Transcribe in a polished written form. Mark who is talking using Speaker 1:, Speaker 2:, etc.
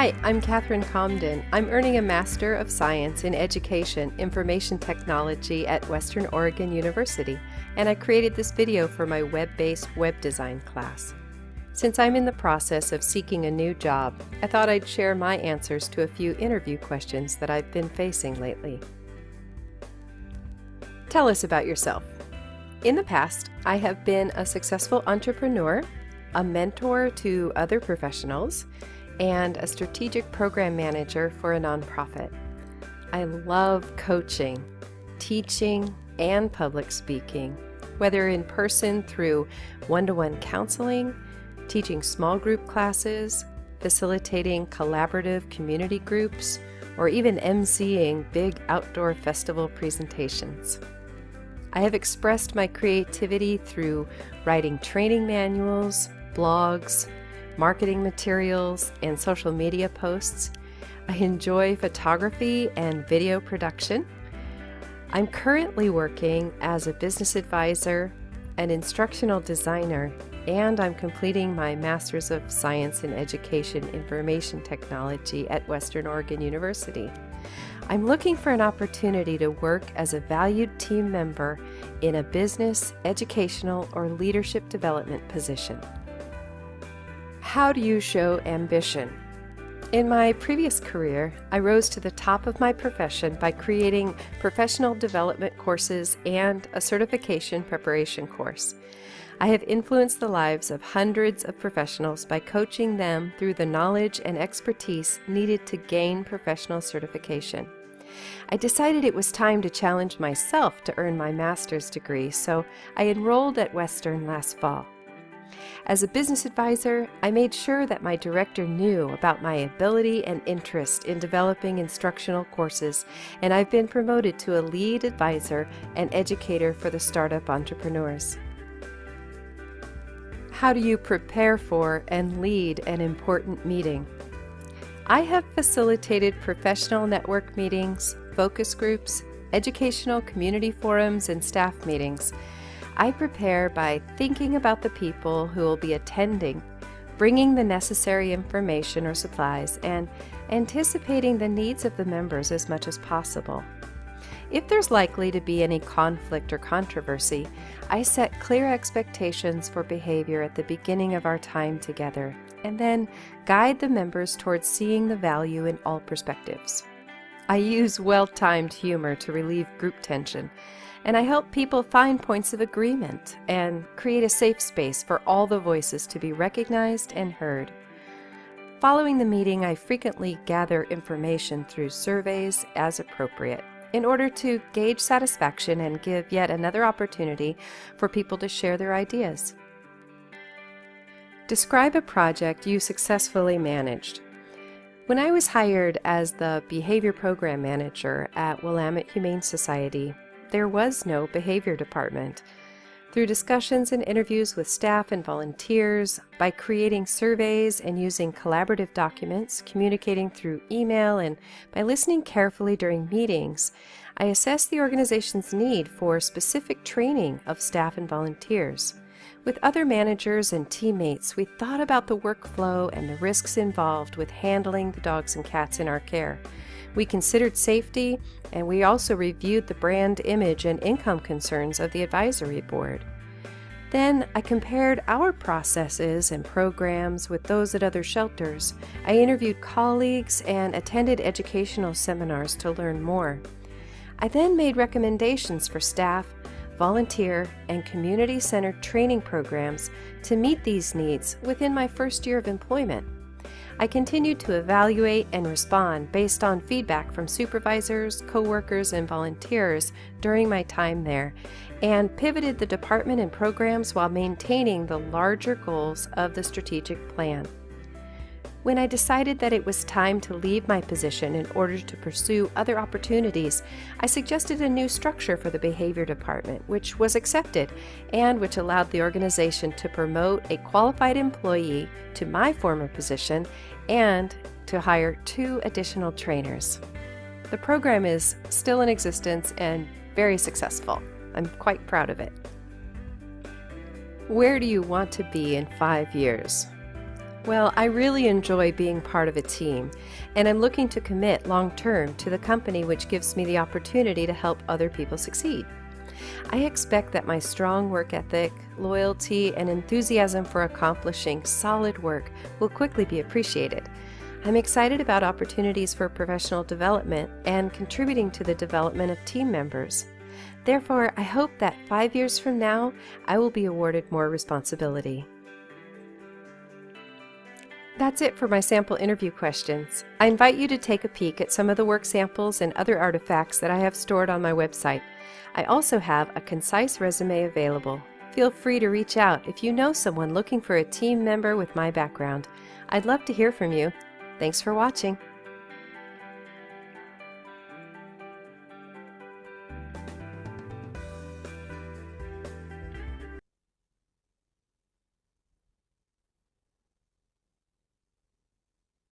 Speaker 1: Hi, I'm Catherine Comden. I'm earning a Master of Science in Education Information Technology at Western Oregon University, and I created this video for my web-based web design class. Since I'm in the process of seeking a new job, I thought I'd share my answers to a few interview questions that I've been facing lately. Tell us about yourself. In the past, I have been a successful entrepreneur, a mentor to other professionals, and a strategic program manager for a nonprofit. I love coaching, teaching, and public speaking, whether in person through one-to-one counseling, teaching small group classes, facilitating collaborative community groups, or even emceeing big outdoor festival presentations. I have expressed my creativity through writing training manuals, blogs, marketing materials, and social media posts. I enjoy photography and video production. I'm currently working as a business advisor, an instructional designer, and I'm completing my Master's of Science in Education Information Technology at Western Oregon University. I'm looking for an opportunity to work as a valued team member in a business, educational, or leadership development position. How do you show ambition? In my previous career, I rose to the top of my profession by creating professional development courses and a certification preparation course. I have influenced the lives of hundreds of professionals by coaching them through the knowledge and expertise needed to gain professional certification. I decided it was time to challenge myself to earn my master's degree, so I enrolled at Western last fall. As a business advisor, I made sure that my director knew about my ability and interest in developing instructional courses, and I've been promoted to a lead advisor and educator for the startup entrepreneurs. How do you prepare for and lead an important meeting? I have facilitated professional network meetings, focus groups, educational community forums, and staff meetings. I prepare by thinking about the people who will be attending, bringing the necessary information or supplies, and anticipating the needs of the members as much as possible. If there's likely to be any conflict or controversy, I set clear expectations for behavior at the beginning of our time together, and then guide the members towards seeing the value in all perspectives. I use well-timed humor to relieve group tension, and I help people find points of agreement and create a safe space for all the voices to be recognized and heard. Following the meeting, I frequently gather information through surveys as appropriate in order to gauge satisfaction and give yet another opportunity for people to share their ideas. Describe a project you successfully managed. When I was hired as the Behavior Program Manager at Willamette Humane Society, there was no behavior department. Through discussions and interviews with staff and volunteers, by creating surveys and using collaborative documents, communicating through email, and by listening carefully during meetings, I assessed the organization's need for specific training of staff and volunteers. With other managers and teammates, we thought about the workflow and the risks involved with handling the dogs and cats in our care. We considered safety, and we also reviewed the brand image and income concerns of the advisory board. Then I compared our processes and programs with those at other shelters. I interviewed colleagues and attended educational seminars to learn more. I then made recommendations for staff, volunteer, and community-centered training programs to meet these needs within my first year of employment. I continued to evaluate and respond based on feedback from supervisors, coworkers, and volunteers during my time there, and pivoted the department and programs while maintaining the larger goals of the strategic plan. When I decided that it was time to leave my position in order to pursue other opportunities, I suggested a new structure for the behavior department, which was accepted and which allowed the organization to promote a qualified employee to my former position and to hire 2 additional trainers. The program is still in existence and very successful. I'm quite proud of it. Where do you want to be in 5 years? Well, I really enjoy being part of a team, and I'm looking to commit long term to the company, which gives me the opportunity to help other people succeed. I expect that my strong work ethic, loyalty, and enthusiasm for accomplishing solid work will quickly be appreciated. I'm excited about opportunities for professional development and contributing to the development of team members. Therefore, I hope that 5 years from now, I will be awarded more responsibility. That's it for my sample interview questions. I invite you to take a peek at some of the work samples and other artifacts that I have stored on my website. I also have a concise resume available. Feel free to reach out if you know someone looking for a team member with my background. I'd love to hear from you. Thanks for watching.